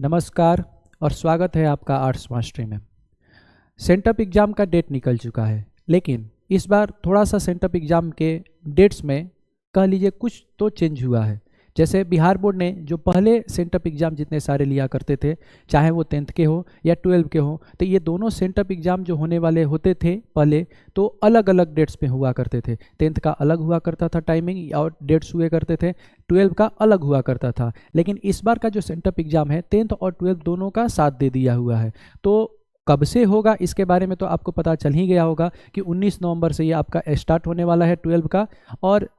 नमस्कार और स्वागत है आपका आर्ट्स मास्टरी में। सेंटअप एग्ज़ाम का डेट निकल चुका है, लेकिन इस बार थोड़ा सा सेंटअप एग्ज़ाम के डेट्स में कह लीजिए कुछ तो चेंज हुआ है। जैसे बिहार बोर्ड ने जो पहले सेंटअप एग्ज़ाम जितने सारे लिया करते थे, चाहे वो 10th के हो या 12 के हो, तो ये दोनों सेंटअप एग्ज़ाम जो होने वाले होते थे पहले, तो अलग अलग डेट्स पे हुआ करते थे। 10th का अलग हुआ करता था टाइमिंग और डेट्स हुए करते थे, 12 का अलग हुआ करता था। लेकिन इस बार का जो सेंटअप एग्ज़ाम है 10th और 12 दोनों का साथ दे दिया हुआ है। तो कब से होगा इसके बारे में तो आपको पता चल ही गया होगा कि 19 नवंबर से ये आपका स्टार्ट होने वाला है 12 का, और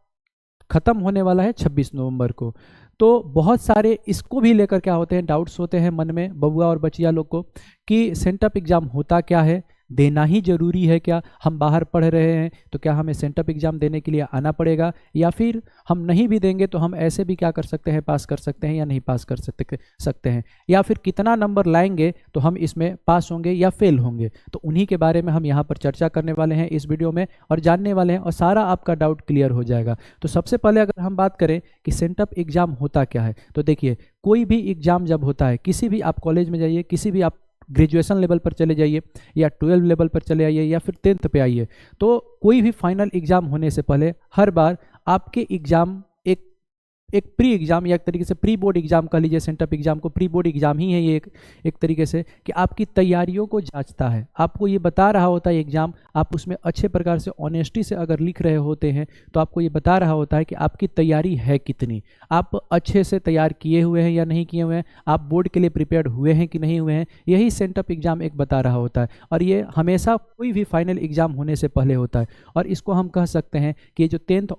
ख़त्म होने वाला है 26 नवंबर को। तो बहुत सारे इसको भी लेकर क्या होते हैं, डाउट्स होते हैं मन में बबुआ और बचिया लोग को कि सेंटअप एग्ज़ाम होता क्या है, देना ही ज़रूरी है क्या, हम बाहर पढ़ रहे हैं तो क्या हमें सेंटअप एग्ज़ाम देने के लिए आना पड़ेगा, या फिर हम नहीं भी देंगे तो हम ऐसे भी क्या कर सकते हैं, पास कर सकते हैं या नहीं पास कर सकते हैं, या फिर कितना नंबर लाएंगे तो हम इसमें पास होंगे या फेल होंगे। तो उन्हीं के बारे में हम यहाँ पर चर्चा करने वाले हैं इस वीडियो में और जानने वाले हैं, और सारा आपका डाउट क्लियर हो जाएगा। तो सबसे पहले अगर हम बात करें कि सेंटअप एग्ज़ाम होता क्या है, तो देखिए कोई भी एग्ज़ाम जब होता है, किसी भी आप कॉलेज में जाइए, किसी भी आप ग्रेजुएशन लेवल पर चले जाइए या 12 लेवल पर चले आइए या फिर 10th पे आइए, तो कोई भी फाइनल एग्ज़ाम होने से पहले हर बार आपके एग्ज़ाम एक प्री एग्ज़ाम या एक तरीके से प्री बोर्ड एग्ज़ाम कह लीजिए, सेंटअप एग्ज़ाम को प्री बोर्ड एग्ज़ाम ही है ये एक तरीके से, कि आपकी तैयारियों को जांचता है। आपको ये बता रहा होता है एग्ज़ाम, आप उसमें अच्छे प्रकार से ऑनेस्टी से अगर लिख रहे होते हैं तो आपको ये बता रहा होता है कि आपकी तैयारी है कितनी, आप अच्छे से तैयार किए हुए हैं या नहीं किए हुए हैं, आप बोर्ड के लिए प्रिपेयर्ड हुए हैं कि नहीं हुए हैं, यही सेंटअप एग्ज़ाम एक बता रहा होता है। और ये हमेशा कोई भी फाइनल एग्ज़ाम होने से पहले होता है। और इसको हम कह सकते हैं कि ये जो 10th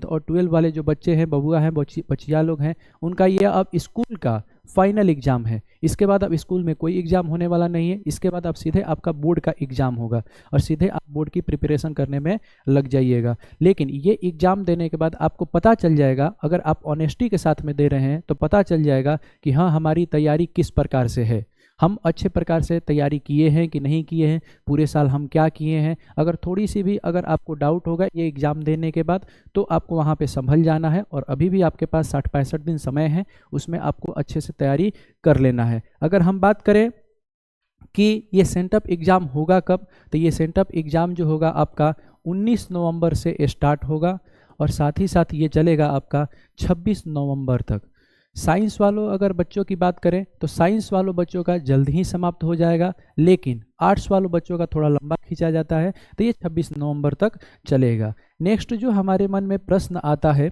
और 12 वाले जो बच्चे हैं, बबुआ हैं, बचिया लोग हैं, उनका ये अब स्कूल का फाइनल एग्ज़ाम है। इसके बाद अब स्कूल में कोई एग्ज़ाम होने वाला नहीं है। इसके बाद अब सीधे आपका बोर्ड का एग्ज़ाम होगा और सीधे आप बोर्ड की प्रिपरेशन करने में लग जाइएगा। लेकिन ये एग्ज़ाम देने के बाद आपको पता चल जाएगा, अगर आप ऑनेस्टी के साथ में दे रहे हैं तो पता चल जाएगा कि हाँ, हमारी तैयारी किस प्रकार से है, हम अच्छे प्रकार से तैयारी किए हैं कि नहीं किए हैं, पूरे साल हम क्या किए हैं। अगर थोड़ी सी भी अगर आपको डाउट होगा ये एग्ज़ाम देने के बाद, तो आपको वहाँ पे संभल जाना है, और अभी भी आपके पास 60-65 दिन समय है, उसमें आपको अच्छे से तैयारी कर लेना है। अगर हम बात करें कि ये सेंटअप एग्ज़ाम होगा कब, तो ये सेंटअप एग्ज़ाम जो होगा आपका 19 नवंबर से स्टार्ट होगा और साथ ही साथ ये चलेगा आपका 26 नवंबर तक। साइंस वालों अगर बच्चों की बात करें तो साइंस वालों बच्चों का जल्द ही समाप्त हो जाएगा, लेकिन आर्ट्स वालों बच्चों का थोड़ा लंबा खींचा जाता है, तो ये 26 नवंबर तक चलेगा। नेक्स्ट जो हमारे मन में प्रश्न आता है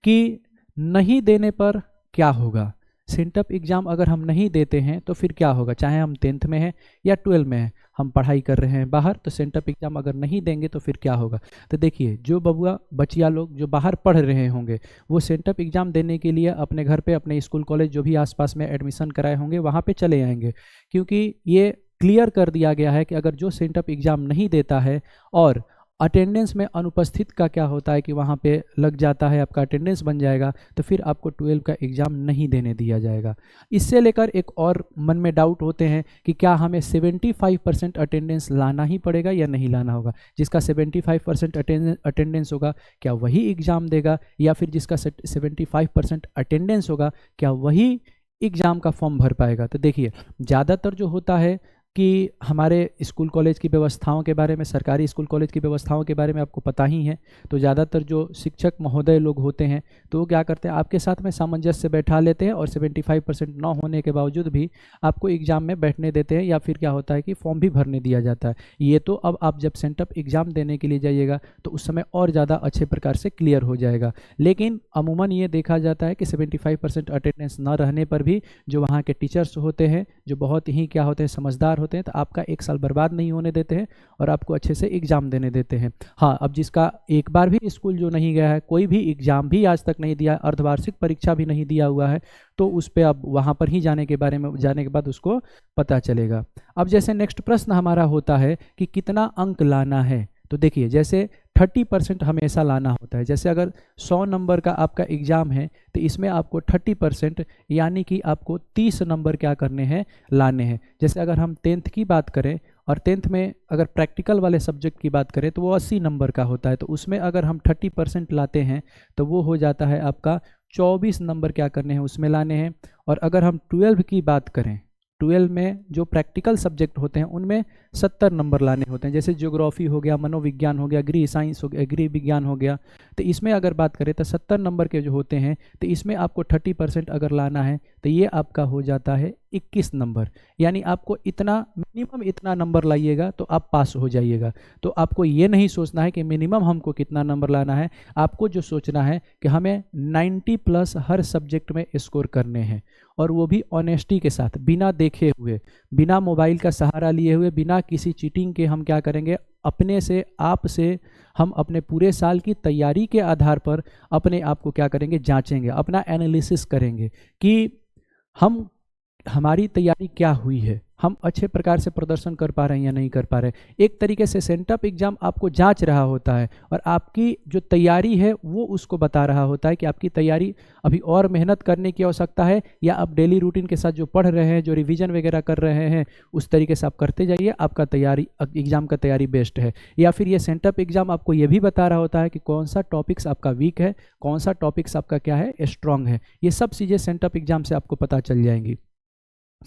कि नहीं देने पर क्या होगा, सेंटअप एग्ज़ाम अगर हम नहीं देते हैं तो फिर क्या होगा, चाहे हम 10th में हैं या 12 में हैं, हम पढ़ाई कर रहे हैं बाहर, तो सेंटअप एग्ज़ाम अगर नहीं देंगे तो फिर क्या होगा। तो देखिए, जो बबुआ बचिया लोग जो बाहर पढ़ रहे होंगे वो सेंटअप एग्ज़ाम देने के लिए अपने घर पे अपने स्कूल कॉलेज जो भी आसपास में एडमिशन कराए होंगे वहाँ पे चले आएंगे, क्योंकि ये क्लियर कर दिया गया है कि अगर जो सेंटअप एग्ज़ाम नहीं देता है और अटेंडेंस में अनुपस्थित का क्या होता है कि वहाँ पे लग जाता है, आपका अटेंडेंस बन जाएगा, तो फिर आपको 12 का एग्ज़ाम नहीं देने दिया जाएगा। इससे लेकर एक और मन में डाउट होते हैं कि क्या हमें 75% अटेंडेंस लाना ही पड़ेगा या नहीं लाना होगा। जिसका 75% अटेंडेंस होगा क्या वही एग्ज़ाम देगा, या फिर जिसका 75% अटेंडेंस होगा क्या वही एग्ज़ाम का फॉर्म भर पाएगा। तो देखिए, ज़्यादातर जो होता है कि हमारे स्कूल कॉलेज की व्यवस्थाओं के बारे में, सरकारी स्कूल कॉलेज की व्यवस्थाओं के बारे में आपको पता ही है, तो ज़्यादातर जो शिक्षक महोदय लोग होते हैं तो वो क्या करते हैं, आपके साथ में सामंजस्य से बैठा लेते हैं और 75% ना होने के बावजूद भी आपको एग्ज़ाम में बैठने देते हैं, या फिर क्या होता है कि फॉर्म भी भरने दिया जाता है। ये तो अब आप जब सेंटअप एग्ज़ाम देने के लिए जाइएगा तो उस समय और ज़्यादा अच्छे प्रकार से क्लियर हो जाएगा। लेकिन अमूमन ये देखा जाता है कि 75% अटेंडेंस न रहने पर भी जो वहाँ के टीचर्स होते हैं, जो बहुत ही क्या होते हैं, समझदार होते हैं, तो आपका एक साल बर्बाद नहीं होने देते हैं और आपको अच्छे से एग्ज़ाम देने देते हैं। हाँ, अब जिसका एक बार भी स्कूल जो नहीं गया है, कोई भी एग्ज़ाम भी आज तक नहीं दिया, अर्धवार्षिक परीक्षा भी नहीं दिया हुआ है, तो उस पर अब वहाँ पर ही जाने के बारे में जाने के बाद उसको पता चलेगा। अब जैसे नेक्स्ट प्रश्न हमारा होता है कि कितना अंक लाना है, तो देखिए जैसे 30% हमेशा लाना होता है। जैसे अगर 100 नंबर का आपका एग्ज़ाम है तो इसमें आपको 30% यानी कि आपको 30 नंबर क्या करने हैं, लाने हैं। जैसे अगर हम 10th की बात करें और 10th में अगर प्रैक्टिकल वाले सब्जेक्ट की बात करें तो वो 80 नंबर का होता है, तो उसमें अगर हम 30% लाते हैं तो वो हो जाता है आपका 24 नंबर क्या करने हैं उसमें लाने हैं। और अगर हम 12 की बात करें, 12 में जो प्रैक्टिकल सब्जेक्ट होते हैं उनमें 70 नंबर लाने होते हैं, जैसे ज्योग्राफी हो गया, मनोविज्ञान हो गया, गृह साइंस हो गया, गृह विज्ञान हो गया। तो इसमें अगर बात करें तो 70 नंबर के जो होते हैं, तो इसमें आपको 30% अगर लाना है तो ये आपका हो जाता है 21 नंबर। यानी आपको इतना मिनिमम इतना नंबर लाइएगा तो आप पास हो जाइएगा। तो आपको ये नहीं सोचना है कि मिनिमम हमको कितना नंबर लाना है, आपको जो सोचना है कि हमें 90+ हर सब्जेक्ट में स्कोर करने हैं, और वो भी ऑनेस्टी के साथ, बिना देखे हुए, बिना मोबाइल का सहारा लिए हुए, बिना किसी चीटिंग के। हम क्या करेंगे, अपने से, आप से हम अपने पूरे साल की तैयारी के आधार पर अपने आप को क्या करेंगे, जांचेंगे, अपना एनालिसिस करेंगे कि हमारी तैयारी क्या हुई है, हम अच्छे प्रकार से प्रदर्शन कर पा रहे हैं या नहीं कर पा रहे हैं। एक तरीके से सेंटअप एग्जाम आपको जांच रहा होता है, और आपकी जो तैयारी है वो उसको बता रहा होता है कि आपकी तैयारी अभी और मेहनत करने की आवश्यकता है, या आप डेली रूटीन के साथ जो पढ़ रहे हैं, जो रिवीजन वगैरह कर रहे हैं, उस तरीके से आप करते जाइए, आपका तैयारी, एग्जाम का तैयारी बेस्ट है। या फिर ये सेंटअप एग्जाम आपको ये भी बता रहा होता है कि कौन सा टॉपिक्स आपका वीक है, कौन सा टॉपिक्स आपका क्या है, स्ट्रांग है। ये सब चीज़ें सेंटअप एग्जाम से आपको पता चल जाएंगी।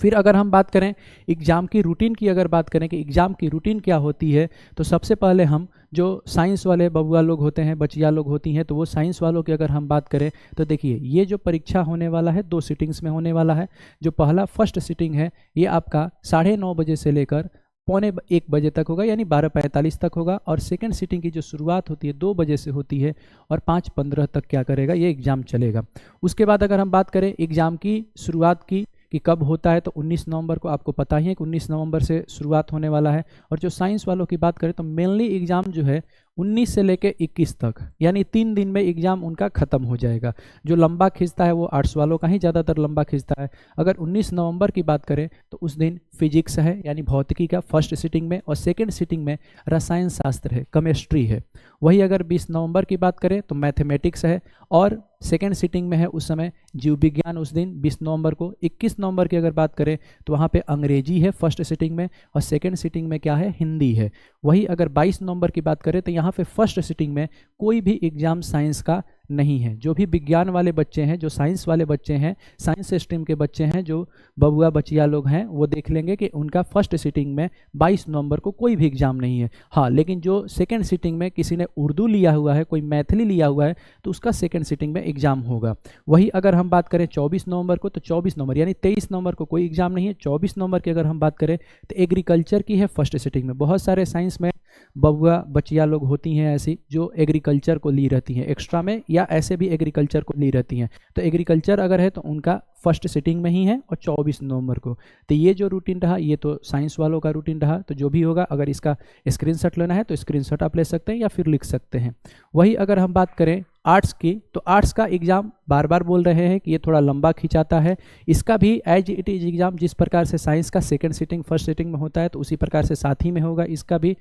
फिर अगर हम बात करें एग्ज़ाम की रूटीन की, अगर बात करें कि एग्ज़ाम की रूटीन क्या होती है, तो सबसे पहले हम जो साइंस वाले बबुआ लोग होते हैं, बचिया लोग होती हैं, तो वो साइंस वालों की अगर हम बात करें तो देखिए, ये जो परीक्षा होने वाला है 2 सिटिंग्स में होने वाला है। जो पहला फर्स्ट सिटिंग है ये आपका 9:30 बजे से लेकर 12:45 बजे तक होगा, यानी 12:45 तक होगा। और सेकंड सिटिंग की जो शुरुआत होती है 2 बजे से होती है, और 5:15 तक क्या करेगा, ये एग्ज़ाम चलेगा। उसके बाद अगर हम बात करें एग्ज़ाम की शुरुआत की कि कब होता है, तो 19 नवंबर को आपको पता ही है कि 19 नवंबर से शुरुआत होने वाला है। और जो साइंस वालों की बात करें तो मेनली एग्ज़ाम जो है 19 से लेकर 21 तक, यानी 3 दिन में एग्ज़ाम उनका ख़त्म हो जाएगा। जो लंबा खींचता है वो आर्ट्स वालों का ही ज़्यादातर लंबा खींचता है। अगर 19 नवंबर की बात करें तो उस दिन फिजिक्स है, यानी भौतिकी का फर्स्ट सिटिंग में, और सेकेंड सिटिंग में रसायन शास्त्र है, केमिस्ट्री है। वही अगर 20 नवंबर की बात करें तो मैथमेटिक्स है, और सेकेंड सिटिंग में है उस समय जीव विज्ञान उस दिन 20 नवंबर को। 21 नवंबर की अगर बात करें तो वहाँ पे अंग्रेजी है फर्स्ट सिटिंग में, और सेकेंड सिटिंग में क्या है, हिंदी है। वही अगर 22 नवंबर की बात करें तो यहाँ पे फर्स्ट सिटिंग में कोई भी एग्जाम साइंस का नहीं है। जो भी विज्ञान वाले बच्चे हैं, जो साइंस वाले बच्चे हैं, साइंस स्ट्रीम के बच्चे हैं, जो बबुआ बचिया लोग हैं, वो देख लेंगे कि उनका फर्स्ट सिटिंग में 22 नवंबर को कोई भी एग्जाम नहीं है। हाँ, लेकिन जो सेकंड सिटिंग में किसी ने उर्दू लिया हुआ है, कोई मैथिली लिया हुआ है, तो उसका सेकंड सिटिंग में एग्जाम होगा। वही अगर हम बात करें 24 नवंबर को, तो 24 नवंबर यानी 23 नवंबर को कोई एग्जाम नहीं है। 24 नवंबर की अगर हम बात करें तो एग्रीकल्चर की है फर्स्ट सिटिंग में। बहुत सारे साइंस में बबुआ बचिया लोग होती हैं ऐसी जो एग्रीकल्चर को ली रहती हैं एक्स्ट्रा में, या ऐसे भी एग्रीकल्चर को ली रहती हैं। तो एग्रीकल्चर अगर है तो उनका फर्स्ट सिटिंग में ही है, और 24 नवंबर को। तो ये जो रूटीन रहा ये तो साइंस वालों का रूटीन रहा। तो जो भी होगा, अगर इसका स्क्रीनशॉट लेना है तो स्क्रीनशॉट आप ले सकते हैं या फिर लिख सकते हैं। वही अगर हम बात करें आर्ट्स की, तो आर्ट्स का एग्ज़ाम बार बार बोल रहे हैं कि ये थोड़ा लंबा खिंचाता है। इसका भी एज इट इज एग्ज़ाम जिस प्रकार से साइंस का सेकंड सिटिंग फर्स्ट सिटिंग में होता है, तो उसी प्रकार से साथ ही में होगा इसका भी।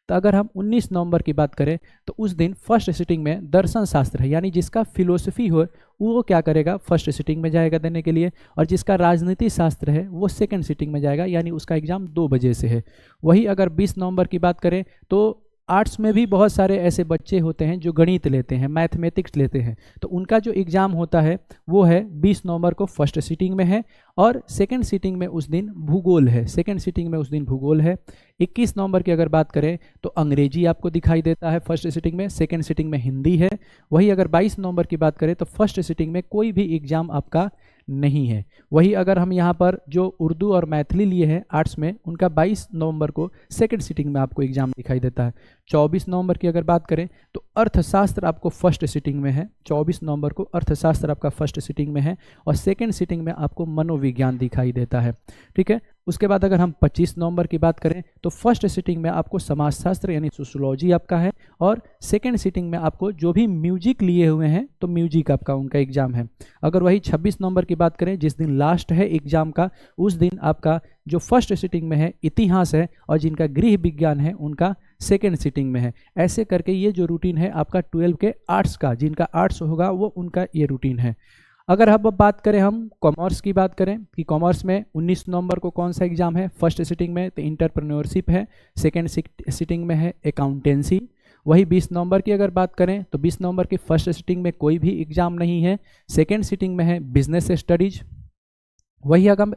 तो अगर हम 19 नवंबर की बात करें तो उस दिन फर्स्ट सिटिंग में दर्शन शास्त्र है, यानी जिसका फिलोसफी हो वो क्या करेगा, फर्स्ट सिटिंग में जाएगा देने के लिए। और जिसका राजनीति शास्त्र है वो सेकंड सिटिंग में जाएगा, यानी उसका एग्जाम 2 बजे से है। वही अगर 20 नवंबर की बात करें तो आर्ट्स में भी बहुत सारे ऐसे बच्चे होते हैं जो गणित लेते हैं, मैथमेटिक्स लेते हैं, तो उनका जो एग्ज़ाम होता है वो है 20 नवंबर को फर्स्ट सिटिंग में है, और सेकंड सिटिंग में उस दिन भूगोल है। सेकंड सिटिंग में उस दिन भूगोल है। 21 नवंबर की अगर बात करें तो अंग्रेजी आपको दिखाई देता है फर्स्ट सिटिंग में, सेकंड सिटिंग में हिंदी है। वही अगर 22 नवंबर की बात करें तो फर्स्ट सिटिंग में कोई भी एग्ज़ाम आपका नहीं है। वही अगर हम यहाँ पर जो उर्दू और मैथिली लिए हैं आर्ट्स में, उनका 22 नवंबर को सेकंड सिटिंग में आपको एग्जाम दिखाई देता है। 24 नवंबर की अगर बात करें तो अर्थशास्त्र आपको फर्स्ट सिटिंग में है। 24 नवंबर को अर्थशास्त्र आपका फर्स्ट सिटिंग में है, और सेकंड सिटिंग में आपको मनोविज्ञान दिखाई देता है। ठीक है। उसके बाद अगर हम 25 नवंबर की बात करें तो फर्स्ट सिटिंग में आपको समाजशास्त्र यानी सोशियोलॉजी आपका है, और सेकंड सिटिंग में आपको जो भी म्यूजिक लिए हुए हैं तो म्यूजिक आपका उनका एग्जाम है। अगर वही 26 नवंबर की बात करें जिस दिन लास्ट है एग्जाम का, उस दिन आपका जो फर्स्ट सिटिंग में है इतिहास है, और जिनका गृह विज्ञान है उनका सेकेंड सिटिंग में है। ऐसे करके ये जो रूटीन है आपका 12 के आर्ट्स का, जिनका आर्ट्स होगा वो उनका ये रूटीन है। अगर अब बात करें हम कॉमर्स की बात करें कि कॉमर्स में 19 नवंबर को कौन सा एग्जाम है, फर्स्ट सिटिंग में तो इंटरप्रेन्योरशिप है, सेकेंड सिटिंग में है अकाउंटेंसी, वही 20 नवंबर की अगर बात करें तो 20 नवंबर की फर्स्ट सिटिंग में कोई भी एग्जाम नहीं है। सेकेंड सिटिंग में है बिजनेस स्टडीज। वही अगर हम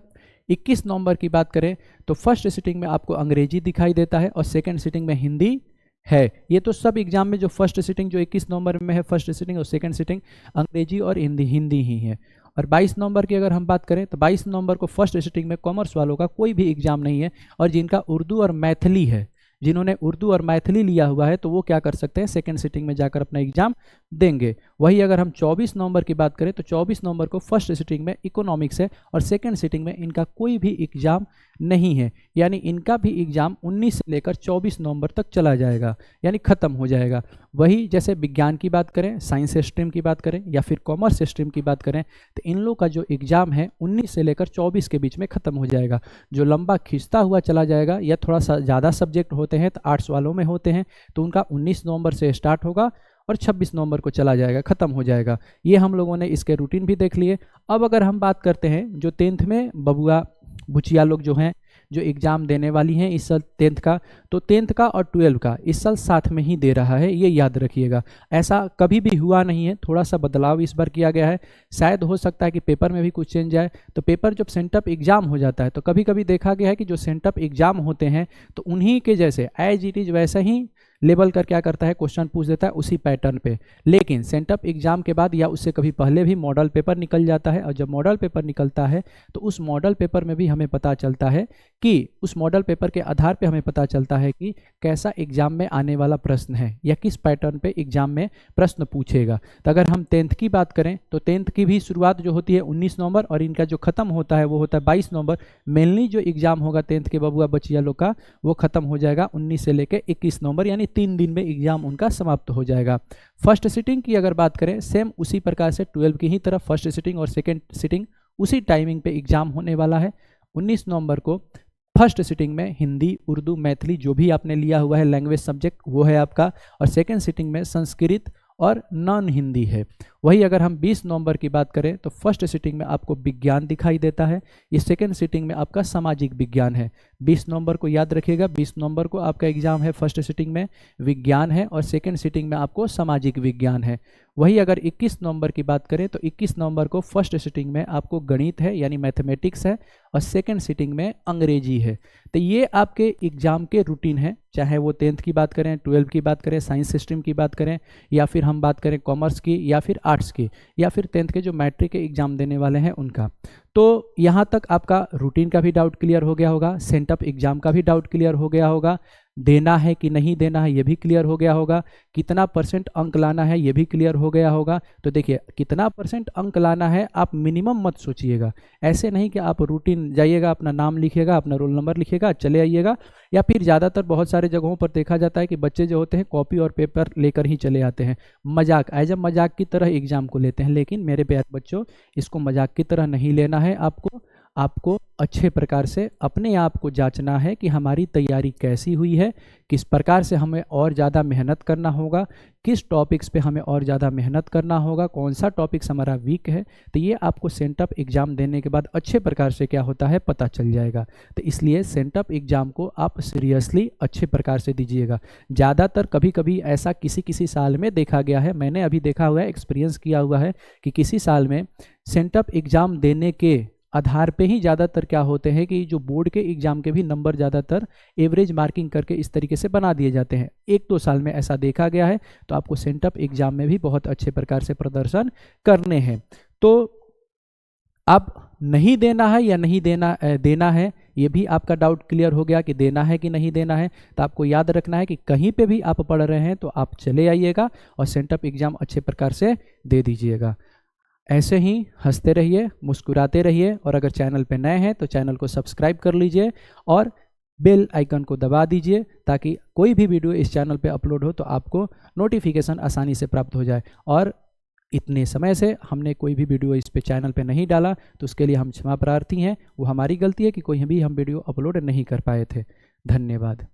21 नवंबर की बात करें तो फर्स्ट सिटिंग में आपको अंग्रेजी दिखाई देता है और सेकेंड सिटिंग में हिंदी है। ये तो सब एग्जाम में जो फर्स्ट सिटिंग जो 21 नवंबर में है फर्स्ट सिटिंग और सेकेंड सिटिंग अंग्रेजी और हिंदी ही है। और 22 नवंबर की अगर हम बात करें तो 22 नवंबर को फर्स्ट सिटिंग में कॉमर्स वालों का कोई भी एग्जाम नहीं है, और जिनका उर्दू और मैथिली है, जिन्होंने उर्दू और मैथिली लिया हुआ है तो वो क्या कर सकते हैं, सेकेंड सिटिंग में जाकर अपना एग्जाम देंगे। वही अगर हम 24 नवंबर की बात करें तो 24 नवंबर को फर्स्ट सिटिंग में इकोनॉमिक्स है और सेकेंड सिटिंग में इनका कोई भी एग्जाम नहीं है, यानी इनका भी एग्जाम 19 से लेकर 24 नवंबर तक चला जाएगा, यानी खत्म हो जाएगा। वही जैसे विज्ञान की बात करें, साइंस स्ट्रीम की बात करें या फिर कॉमर्स स्ट्रीम की बात करें तो इन लोग का जो एग्जाम है 19 से लेकर 24 के बीच में खत्म हो जाएगा। जो लंबा खिंचता हुआ चला जाएगा या थोड़ा सा ज़्यादा सब्जेक्ट होते हैं तो आर्ट्स वालों में होते हैं तो उनका 19 नवंबर से स्टार्ट होगा और 26 नवंबर को चला जाएगा, ख़त्म हो जाएगा। ये हम लोगों ने इसके रूटीन भी देख लिए। अब अगर हम बात करते हैं जो 10th में बबुआ बुचिया लोग जो हैं जो एग्ज़ाम देने वाली हैं इस साल 10th का, तो 10th का और 12th का इस साल साथ में ही दे रहा है, ये याद रखिएगा। ऐसा कभी भी हुआ नहीं है, थोड़ा सा बदलाव इस बार किया गया है। शायद हो सकता है कि पेपर में भी कुछ चेंज आए। तो पेपर जब सेंटअप एग्ज़ाम हो जाता है तो कभी कभी देखा गया है कि जो सेंटअप एग्ज़ाम होते हैं तो उन्हीं के जैसे एज इट इज़ वैसा ही लेबल कर क्या करता है, क्वेश्चन पूछ देता है उसी पैटर्न पे। लेकिन सेंटअप एग्जाम के बाद या उससे कभी पहले भी मॉडल पेपर निकल जाता है, और जब मॉडल पेपर निकलता है तो उस मॉडल पेपर में भी हमें पता चलता है कि उस मॉडल पेपर के आधार पे हमें पता चलता है कि कैसा एग्जाम में आने वाला प्रश्न है या किस पैटर्न पे एग्जाम में प्रश्न पूछेगा। तो अगर हम 10th की बात करें तो 10th की भी शुरुआत जो होती है 19 नवंबर और इनका जो खत्म होता है वो होता है 22 नवंबर। मेनली जो एग्जाम होगा 10th के बबुआ बचिया लोग का वो खत्म हो जाएगा 19 से लेकर 21 नवंबर, यानी 3 दिन में एग्जाम उनका समाप्त हो जाएगा। फर्स्ट सिटिंग की अगर बात करें सेम उसी प्रकार से 12 की ही तरफ फर्स्ट सिटिंग और सेकेंड सिटिंग उसी टाइमिंग पे एग्जाम होने वाला है। 19 नवंबर को फर्स्ट सिटिंग में हिंदी, उर्दू, मैथिली जो भी आपने लिया हुआ है लैंग्वेज सब्जेक्ट वो है आपका, और सेकेंड सिटिंग में संस्कृत और नॉन हिंदी है। वही अगर हम 20 नवंबर की बात करें तो फर्स्ट सिटिंग में आपको विज्ञान दिखाई देता है, ये सेकेंड सिटिंग में आपका सामाजिक विज्ञान है। 20 नवंबर को याद रखिएगा, 20 नवंबर को आपका एग्जाम है, फर्स्ट सिटिंग में विज्ञान है और सेकेंड सिटिंग में आपको सामाजिक विज्ञान है। वही अगर 21 नवंबर की बात करें तो 21 नवंबर को फर्स्ट सिटिंग में आपको गणित है यानी मैथमेटिक्स है और सेकेंड सिटिंग में अंग्रेजी है। तो ये आपके एग्जाम के रूटीन है, चाहे वो 10th की बात करें, 12 की बात करें, साइंस स्ट्रीम की बात करें या फिर हम बात करें कॉमर्स की या फिर आर्ट्स की या फिर 10th के जो मैट्रिक के एग्जाम देने वाले हैं उनका। तो यहाँ तक आपका रूटीन का भी डाउट क्लियर हो गया होगा, सेंटअप एग्जाम का भी डाउट क्लियर हो गया होगा, देना है कि नहीं देना है ये भी क्लियर हो गया होगा, कितना % अंक लाना है ये भी क्लियर हो गया होगा। तो देखिए कितना % अंक लाना है आप मिनिमम मत सोचिएगा, ऐसे नहीं कि आप रूटीन जाइएगा, अपना नाम लिखिएगा, अपना रोल नंबर लिखिएगा, चले आइएगा। या फिर ज़्यादातर बहुत सारे जगहों पर देखा जाता है कि बच्चे जो होते हैं कॉपी और पेपर लेकर ही चले आते हैं, मजाक एज अ मजाक की तरह एग्जाम को लेते हैं। लेकिन मेरे प्यारे बच्चों इसको मजाक की तरह नहीं लेना है, आपको अच्छे प्रकार से अपने आप को जांचना है कि हमारी तैयारी कैसी हुई है, किस प्रकार से हमें और ज़्यादा मेहनत करना होगा, किस टॉपिक्स पे हमें और ज़्यादा मेहनत करना होगा, कौन सा टॉपिक्स हमारा वीक है। तो ये आपको सेंटअप एग्ज़ाम देने के बाद अच्छे प्रकार से क्या होता है पता चल जाएगा। तो इसलिए सेंटअप एग्ज़ाम को आप सीरियसली अच्छे प्रकार से दीजिएगा। ज़्यादातर कभी कभी ऐसा किसी साल में देखा गया है, मैंने अभी देखा हुआ है, एक्सपीरियंस किया हुआ है कि किसी साल में सेंटअप एग्ज़ाम देने के आधार पे ही ज़्यादातर क्या होते हैं कि जो बोर्ड के एग्ज़ाम के भी नंबर ज़्यादातर एवरेज मार्किंग करके इस तरीके से बना दिए जाते हैं। 1-2 साल में ऐसा देखा गया है। तो आपको सेंटअप एग्ज़ाम में भी बहुत अच्छे प्रकार से प्रदर्शन करने हैं। तो अब नहीं देना है या नहीं देना है ये भी आपका डाउट क्लियर हो गया कि देना है कि नहीं देना है। तो आपको याद रखना है कि कहीं पे भी आप पढ़ रहे हैं तो आप चले आइएगा और सेंटअप एग्ज़ाम अच्छे प्रकार से दे दीजिएगा। ऐसे ही हंसते रहिए, मुस्कुराते रहिए, और अगर चैनल पे नए हैं तो चैनल को सब्सक्राइब कर लीजिए और बेल आइकन को दबा दीजिए ताकि कोई भी वीडियो इस चैनल पे अपलोड हो तो आपको नोटिफिकेशन आसानी से प्राप्त हो जाए। और इतने समय से हमने कोई भी वीडियो इस पे चैनल पे नहीं डाला तो उसके लिए हम क्षमा प्रार्थी हैं, वो हमारी गलती है कि कोई भी हम वीडियो अपलोड नहीं कर पाए थे। धन्यवाद।